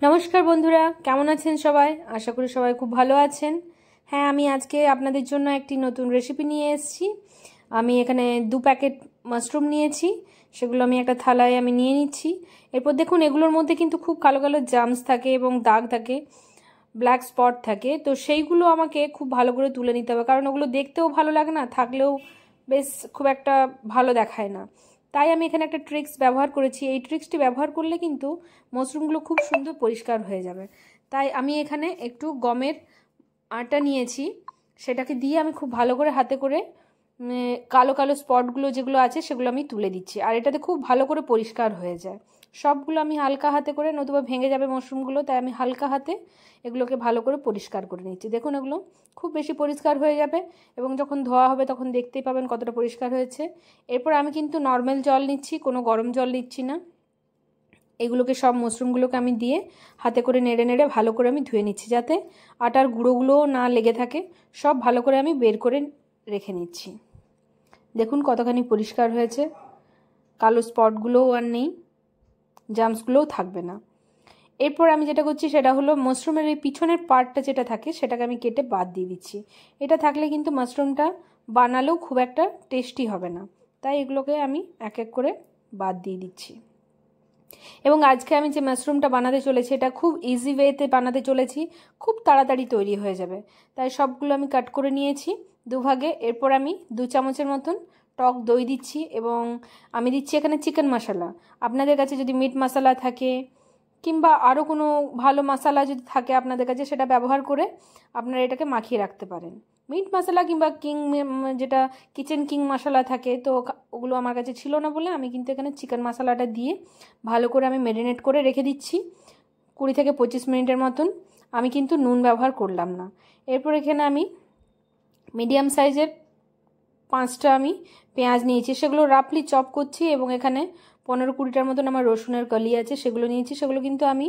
নমস্কার বন্ধুরা, কেমন আছেন সবাই? আশা করি সবাই খুব ভালো আছেন। হ্যাঁ, আমি আজকে আপনাদের জন্য একটি নতুন রেসিপি নিয়ে এসেছি। আমি এখানে 2 প্যাকেট মাশরুম নিয়েছি, সেগুলো আমি একটা থালায় নিয়ে নিচ্ছি। এরপর দেখুন, এগুলোর মধ্যে কিন্তু খুব কালো কালো জামস থাকে এবং দাগ থাকে, ব্ল্যাক স্পট থাকে। তো সেইগুলো আমাকে খুব ভালো করে তুলে নিতে হবে, কারণ ওগুলো দেখতেও ভালো লাগে না, থাকলেও বেশ খুব একটা ভালো দেখায় না। তাই আমি এখানে একটা ট্রিক্স ব্যবহার করেছি। এই ট্রিক্সটি ব্যবহার করলে কিন্তু মাশরুমগুলো খুব সুন্দর পরিষ্কার হয়ে যাবে। তাই আমি এখানে একটু গমের আটা নিয়েছি, সেটাকে দিয়ে আমি খুব ভালো করে হাতে করে কালো কালো স্পটগুলো যেগুলো আছে সেগুলো আমি তুলে দিচ্ছি। আর এটাতে খুব ভালো করে পরিষ্কার হয়ে যায়। সবগুলো আমি হালকা হাতে করে, নতুবা ভেঙে যাবে মাশরুমগুলো, তাই আমি হালকা হাতে এগুলোকে ভালো করে পরিষ্কার করে নিচ্ছি। দেখুন, এগুলো খুব বেশি পরিষ্কার হয়ে যাবে এবং যখন ধোয়া হবে তখন দেখতেই পাবেন কতটা পরিষ্কার হয়েছে। এরপর আমি কিন্তু নর্মাল জল নিচ্ছি, কোনো গরম জল নিচ্ছি না। এগুলোকে সব মাশরুমগুলোকে আমি দিয়ে হাতে করে নেড়ে নেড়ে ভালো করে আমি ধুয়ে নিচ্ছি, যাতে আটার গুঁড়োগুলোও না লেগে থাকে। সব ভালো করে আমি বের করে রেখে নিচ্ছি। দেখুন কতখানি পরিষ্কার হয়েছে, কালো স্পটগুলোও আর নেই, জামসগুলোও থাকবে না। এরপর আমি যেটা করছি সেটা হলো মাশরুমের এই পিছনের পার্টটা যেটা থাকে সেটাকে আমি কেটে বাদ দিয়ে দিচ্ছি। এটা থাকলে কিন্তু মাশরুমটা বানালেও খুব একটা টেস্টি হবে না, তাই এগুলোকে আমি এক এক করে বাদ দিয়ে দিচ্ছি। এবং আজকে আমি যে মাশরুমটা বানাতে চলেছি এটা খুব ইজি ওয়েতে বানাতে চলেছি, খুব তাড়াতাড়ি তৈরি হয়ে যাবে। তাই সবগুলো আমি কাট করে নিয়েছি দুভাগে। এরপর আমি 2 চামচের মতন টক দই দিচ্ছি এবং আমি দিচ্ছি এখানে চিকেন মশলা। আপনাদের কাছে যদি মিট মশলা থাকে কিংবা আরও কোনো ভালো মশলা যদি থাকে আপনাদের কাছে, সেটা ব্যবহার করে আপনারা এটাকে মাখিয়ে রাখতে পারেন। মিট মশলা কিংবা যেটা কিচেন কিং মশলা থাকে, তো ওগুলো আমার কাছে ছিল না বলে আমি কিন্তু এখানে চিকেন মশলাটা দিয়ে ভালো করে আমি ম্যারিনেট করে রেখে দিচ্ছি 20 থেকে 25 মিনিটের মতন। আমি কিন্তু নুন ব্যবহার করলাম না। এরপর এখানে আমি মিডিয়াম সাইজের 5টা আমি পেঁয়াজ নিয়েছি, সেগুলো রাফলি চপ করছি। এবং এখানে 15-20টার মতন আমার রসুনের কলি আছে, সেগুলো নিয়েছি। সেগুলো কিন্তু আমি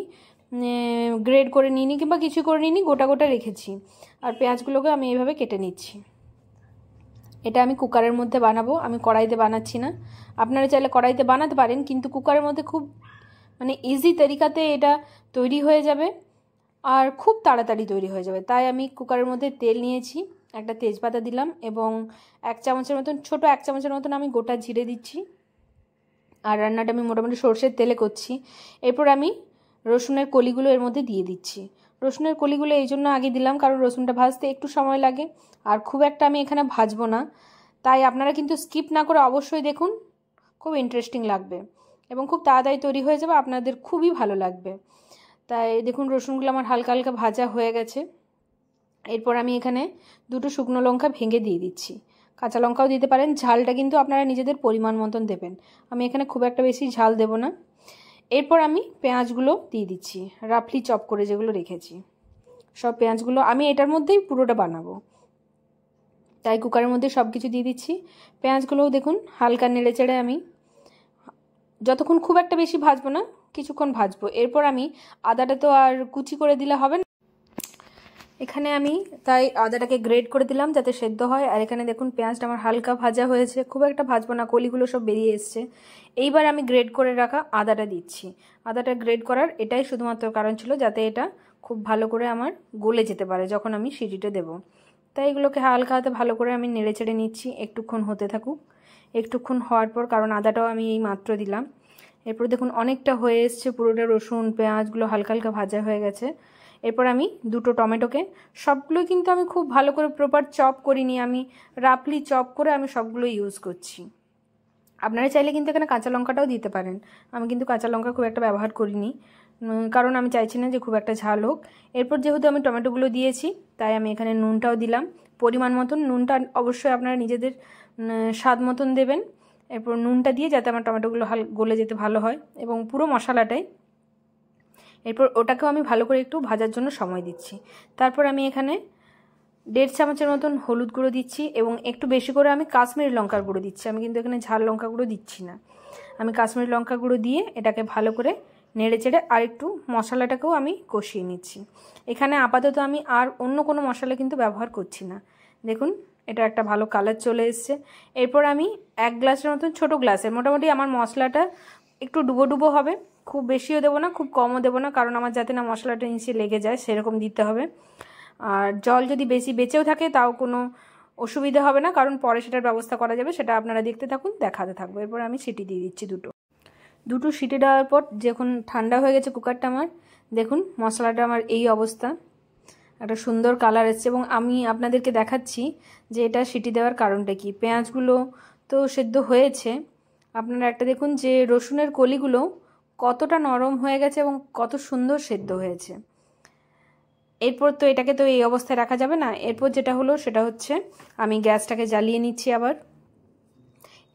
গ্রেড করে নিইনি কিংবা কিছু করে নিইনি, গোটা গোটা রেখেছি। আর পেঁয়াজগুলোকে আমি এইভাবে কেটে নিচ্ছি। এটা আমি কুকারের মধ্যে বানাবো, আমি কড়াইতে বানাচ্ছি না। আপনারা চাইলে কড়াইতে বানাতে পারেন, কিন্তু কুকারের মধ্যে খুব ইজি তরিকাতে এটা তৈরি হয়ে যাবে আর খুব তাড়াতাড়ি তৈরি হয়ে যাবে। তাই আমি কুকারের মধ্যে তেল নিয়েছি, একটা তেজপাতা দিলাম এবং 1 চামচের মতন, ছোট 1 চামচের মতন আমি গোটা জিরে দিচ্ছি। আর রান্নাটা আমি মোটামুটি সর্ষের তেলে করছি। এরপর আমি রসুনের কলিগুলো এর মধ্যে দিয়ে দিচ্ছি। রসুনের কলিগুলো এই জন্য আগে দিলাম কারণ রসুনটা ভাজতে একটু সময় লাগে আর খুব একটা আমি এখানে ভাজবো না। তাই আপনারা কিন্তু স্কিপ না করে অবশ্যই দেখুন, খুব ইন্টারেস্টিং লাগবে এবং খুব তাড়াতাড়ি তৈরি হয়ে যাবে, আপনাদের খুবই ভালো লাগবে। তাই দেখুন রসুনগুলো আমার হালকা হালকা ভাজা হয়ে গেছে। এরপর আমি এখানে 2টো শুকনো লঙ্কা ভেঙে দিয়ে দিচ্ছি। কাঁচা লঙ্কাও দিতে পারেন, ঝালটা কিন্তু আপনারা নিজেদের পরিমাণ মতন দেবেন। আমি এখানে খুব একটা বেশি ঝাল দেব না। এরপর আমি পেঁয়াজগুলো দিয়ে দিচ্ছি, রাফলি চপ করে যেগুলো রেখেছি। সব পেঁয়াজগুলো আমি এটার মধ্যেই পুরোটা বানাবো, তাই কুকারের মধ্যে সব কিছু দিয়ে দিচ্ছি। পেঁয়াজগুলোও দেখুন হালকা নেড়ে চেড়ে আমি যতক্ষণ, খুব একটা বেশি ভাজবো না, কিছুক্ষণ ভাজবো। এরপর আমি আদাটা তো আর কুচি করে দিলে হবে না, এখানে আমি তাই আদাটাকে গ্রেড করে দিলাম যাতে সেদ্ধ হয়। আর এখানে দেখুন পেঁয়াজটা আমার হালকা ভাজা হয়েছে, খুব একটা ভাজবো না, কলিগুলো সব বেরিয়ে এসছে। এইবার আমি গ্রেড করে রাখা আদাটা দিচ্ছি। আদাটা গ্রেড করার এটাই শুধুমাত্র কারণ ছিল, যাতে এটা খুব ভালো করে আমার গলে যেতে পারে যখন আমি সিটিটা দেবো। তাই এগুলোকে হালকা হাতে ভালো করে আমি নেড়ে চেড়ে নিচ্ছি, একটুক্ষণ হতে থাকুক। একটুক্ষণ হওয়ার পর, কারণ আদাটাও আমি এই মাত্র দিলাম, এরপর দেখুন অনেকটা হয়ে এসছে, পুরোটা রসুন পেঁয়াজগুলো হালকা হালকা ভাজা হয়ে গেছে। এরপর আমি 2টো টমেটোকে, সবগুলো কিন্তু আমি খুব ভালো করে প্রপার চপ করিনি, আমি রাফলি চপ করে আমি সবগুলো ইউজ করছি। আপনারা চাইলে কিন্তু এখানে কাঁচা লঙ্কাটাও দিতে পারেন, আমি কিন্তু কাঁচা লঙ্কা খুব একটা ব্যবহার করিনি, কারণ আমি চাইছি না যে খুব একটা ঝাল হোক। এরপর যেহেতু আমি টমেটোগুলো দিয়েছি তাই আমি এখানে নুনটাও দিলাম পরিমাণ মতন। নুনটা অবশ্যই আপনারা নিজেদের স্বাদ মতন দেবেন। এরপর নুনটা দিয়ে যাতে আমার টমেটোগুলো গলে যেতে ভালো হয় এবং পুরো মশলাটাই। এরপর ওটাকেও আমি ভালো করে একটু ভাজার জন্য সময় দিচ্ছি। তারপর আমি এখানে 1.5 চামচের মতন হলুদ গুঁড়ো দিচ্ছি এবং একটু বেশি করে আমি কাশ্মীরি লঙ্কার গুঁড়ো দিচ্ছি। আমি কিন্তু এখানে ঝাল লঙ্কা গুঁড়ো দিচ্ছি না, আমি কাশ্মীরি লঙ্কা গুঁড়ো দিয়ে এটাকে ভালো করে নেড়ে চেড়ে আর একটু মশলাটাকেও আমি কষিয়ে নিচ্ছি। এখানে আপাতত আমি আর অন্য কোনো মশলা কিন্তু ব্যবহার করছি না। দেখুন এটা একটা ভালো কালার চলে এসছে। এরপর আমি 1 গ্লাসের মতন, ছোটো গ্লাসের, মোটামুটি আমার মশলাটা একটু ডুবো ডুবো হবে, খুব বেশিও দেবো না, খুব কমও দেবো না, কারণ আমার যাতে না মশলাটা নিচে লেগে যায় সেরকম দিতে হবে। আর জল যদি বেশি বেঁচেও থাকে তাও কোনো অসুবিধা হবে না, কারণ পরে সেটার ব্যবস্থা করা যাবে, সেটা আপনারা দেখতে থাকুন, দেখাতে থাকবো। এরপর আমি সিটি দিয়ে দিচ্ছি দুটো সিটি দেওয়ার পর যখন ঠান্ডা হয়ে গেছে কুকারটা আমার, দেখুন মশলাটা আমার এই অবস্থা, একটা সুন্দর কালার এসছে। এবং আমি আপনাদেরকে দেখাচ্ছি যে এটা সিটি দেওয়ার কারণটা কি। পেঁয়াজগুলো তো সেদ্ধ হয়েছে, আপনারা একটা দেখুন যে রসুনের কলিগুলো কতটা নরম হয়ে গেছে এবং কত সুন্দর সেদ্ধ হয়েছে। এরপর তো এটাকে তো এই অবস্থায় রাখা যাবে না, এরপর যেটা হলো সেটা হচ্ছে আমি গ্যাসটাকে জ্বালিয়ে নিচ্ছি আবার।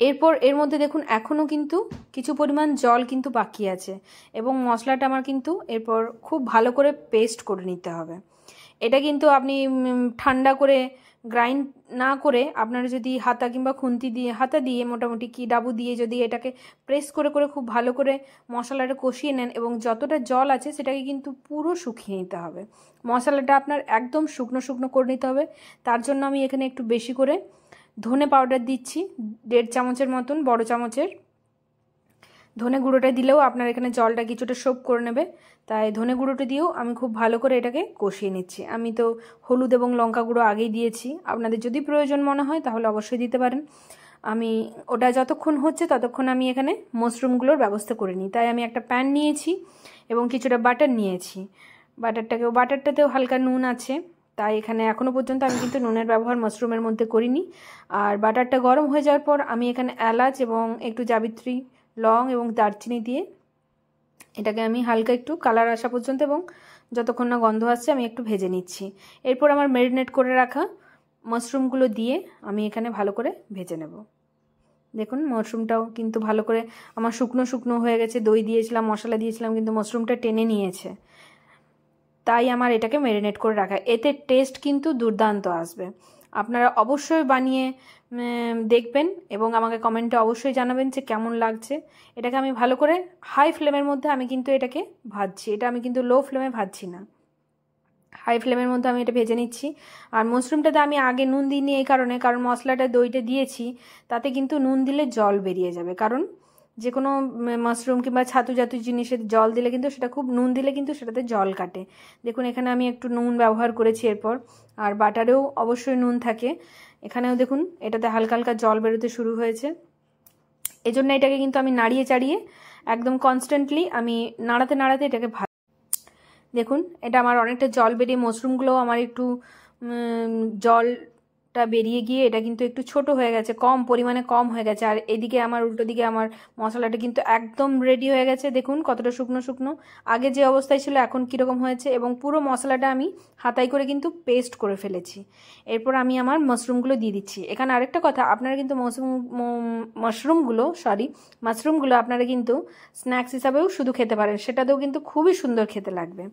এরপর এর মধ্যে দেখুন এখনও কিন্তু কিছু পরিমাণ জল কিন্তু বাকি আছে, এবং মশলাটা আমার কিন্তু এরপর খুব ভালো করে পেস্ট করে নিতে হবে। এটা কিন্তু আপনি ঠান্ডা করে গ্রাইন্ড না করে আপনারা যদি হাতা কিংবা খুন্তি দিয়ে, হাতা দিয়ে মোটামুটি কি ডাবু দিয়ে যদি এটাকে প্রেস করে করে খুব ভালো করে মশলাটা কষিয়ে নেন, এবং যতটা জল আছে সেটাকে কিন্তু পুরো শুকিয়ে নিতে হবে। মশলাটা আপনার একদম শুকনো শুকনো করে নিতে হবে। তার জন্য আমি এখানে একটু বেশি করে ধনে পাউডার দিচ্ছি, 1.5 চামচের মতন, বড় চামচের। ধনে গুঁড়োটা দিলেও আপনার এখানে জলটা কিছুটা সোপ করে নেবে, তাই ধনে গুঁড়োটা দিয়েও আমি খুব ভালো করে এটাকে কষিয়ে নিচ্ছি। আমি তো হলুদ এবং লঙ্কা গুঁড়ো আগেই দিয়েছি, আপনাদের যদি প্রয়োজন মনে হয় তাহলে অবশ্যই দিতে পারেন। আমি ওটা যতক্ষণ হচ্ছে ততক্ষণ আমি এখানে মাশরুমগুলোর ব্যবস্থা করে নিই। তাই আমি একটা প্যান নিয়েছি এবং কিছুটা বাটার নিয়েছি। বাটারটাতেও হালকা নুন আছে, তাই এখানে এখনও পর্যন্ত আমি কিন্তু নুনের ব্যবহার মাশরুমের মধ্যে করিনি। আর বাটারটা গরম হয়ে যাওয়ার পর আমি এখানে এলাচ এবং একটু জাবিত্রী, লং এবং দারচিনি দিয়ে এটাকে আমি হালকা একটু কালার আসা পর্যন্ত এবং যতক্ষণ না গন্ধ আসছে আমি একটু ভেজে নিচ্ছি। এরপর আমার ম্যারিনেট করে রাখা মাশরুমগুলো দিয়ে আমি এখানে ভালো করে ভেজে নেব। দেখুন মাশরুমটাও কিন্তু ভালো করে আমার শুকনো শুকনো হয়ে গেছে, দই দিয়েছিলাম, মশলা দিয়েছিলাম, কিন্তু মাশরুমটা টেনে নিয়েছে, তাই আমার এটাকে ম্যারিনেট করে রাখা। এতে টেস্ট কিন্তু দুর্দান্ত আসবে। আপনারা অবশ্যই বানিয়ে দেখবেন এবং আমাকে কমেন্টে অবশ্যই জানাবেন যে কেমন লাগছে। এটাকে আমি ভালো করে হাই ফ্লেমের মধ্যে আমি কিন্তু এটাকে ভাজছি, এটা আমি কিন্তু লো ফ্লেমে ভাজছি না, হাই ফ্লেমের মধ্যে আমি এটা ভেজে নিচ্ছি। আর মাশরুমটাতে আমি আগে নুন দিইনি এই কারণে, কারণ মশলাটা দইটা দিয়েছি, তাতে কিন্তু নুন দিলে জল বেরিয়ে যাবে। কারণ যে কোনো মাশরুম কিংবা ছাতু জাতীয় জিনিসে জল দিলে কিন্তু সেটা খুব, নুন দিলে কিন্তু সেটাতে জল কাটে। দেখুন এখানে আমি একটু নুন ব্যবহার করেছি এরপর, আর বাটারেও অবশ্যই নুন থাকে। এখানেও দেখুন এটাতে হালকা হালকা জল বেরোতে শুরু হয়েছে, এজন্য এটাকে কিন্তু আমি নাড়িয়ে চাড়িয়ে একদম কনস্ট্যান্টলি আমি নাড়াতে নাড়াতে এটাকে দেখুন এটা আমার অনেকটা জল বেরিয়ে মাশরুমগুলোও আমার একটু জলটা বেরিয়ে গিয়ে এটা কিন্তু একটু ছোট হয়ে গেছে, কম পরিমাণে কম হয়ে গেছে। আর এদিকে আমার উল্টো দিকে আমার মশলাটা কিন্তু একদম রেডি হয়ে গেছে। দেখুন কতটা শুকনো শুকনো, আগে যে অবস্থায় ছিল এখন কীরকম হয়েছে, এবং পুরো মশলাটা আমি হাতাই করে কিন্তু পেস্ট করে ফেলেছি। এরপর আমি আমার মাশরুমগুলো দিয়ে দিচ্ছি। এখানে আরেকটা কথা, আপনারা কিন্তু মাশরুমগুলো আপনারা কিন্তু স্ন্যাক্স হিসাবেও শুধু খেতে পারেন, সেটাতেও কিন্তু খুবই সুন্দর খেতে লাগবে।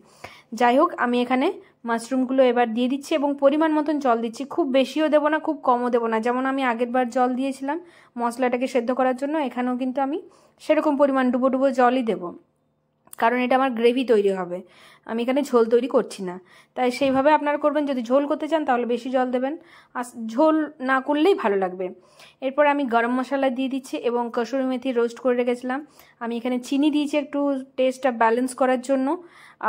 যাই হোক আমি এখানে মাশরুমগুলো এবার দিয়ে দিচ্ছি এবং পরিমাণ মতন জল দিচ্ছি, খুব বেশিও দেবো না খুব কমও দেবো না। যেমন আমি আগের বার জল দিয়েছিলাম মশলাটাকে সেদ্ধ করার জন্য, এখানেও কিন্তু আমি সেরকম পরিমাণ ডুবো ডুবো জলই দেবো, কারণ এটা আমার গ্রেভি তৈরি হবে, আমি এখানে ঝোল তৈরি করছি না। তাই সেইভাবে আপনারা করবেন, যদি ঝোল করতে চান তাহলে বেশি জল দেবেন, আর ঝোল না করলেই ভালো লাগবে। এরপর আমি গরম মশলা দিয়ে দিচ্ছি এবং কসুরি মেথি রোস্ট করে রেখেছিলাম। আমি এখানে চিনি দিয়েছি একটু টেস্টটা ব্যালেন্স করার জন্য,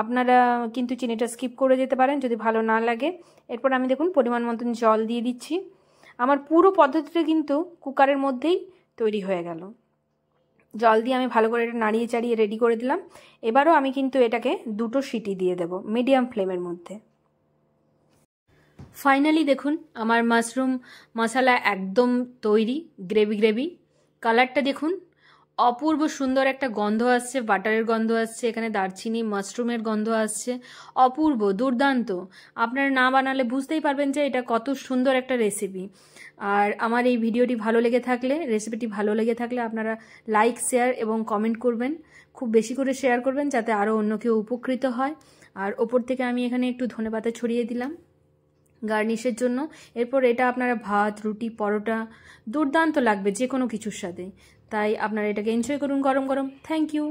আপনারা কিন্তু চিনিটা স্কিপ করে যেতে পারেন যদি ভালো না লাগে। এরপর আমি দেখুন পরিমাণ মতন জল দিয়ে দিচ্ছি। আমার পুরো পদ্ধতিটা কিন্তু কুকারের মধ্যেই তৈরি হয়ে গেল। জল দিয়ে আমি ভালো করে এটা নাড়িয়ে চাড়িয়ে রেডি করে দিলাম। এবারও আমি কিন্তু এটাকে 2টো সিটি দিয়ে দেব মিডিয়াম ফ্লেমের মধ্যে। ফাইনালি দেখুন আমার মাশরুম মশলা একদম তৈরি, গ্রেভি গ্রেভি। কালারটা দেখুন, অপূর্ব সুন্দর একটা গন্ধ আসছে, বাটারের গন্ধ আসছে, এখানে দারচিনি মাশরুমের গন্ধ আসছে, অপূর্ব দুর্দান্ত। আপনারা না বানালে বুঝতেই পারবেন যে এটা কত সুন্দর একটা রেসিপি। আর আমার এই ভিডিওটি ভালো লেগে থাকলে, রেসিপিটি ভালো লেগে থাকলে আপনারা লাইক, শেয়ার এবং কমেন্ট করবেন, খুব বেশি করে শেয়ার করবেন যাতে আরও অন্য কেউ উপকৃত হয়। আর ওপর থেকে আমি এখানে একটু ধনেপাতা ছড়িয়ে দিলাম গার্নিশের জন্য। এরপর এটা আপনারা ভাত, রুটি, পরোটা দুর্দান্ত লাগবে যে কোনো কিছুর সাথে, তাই আপনারা এটাকে এনজয় করুন গরম গরম। Thank you.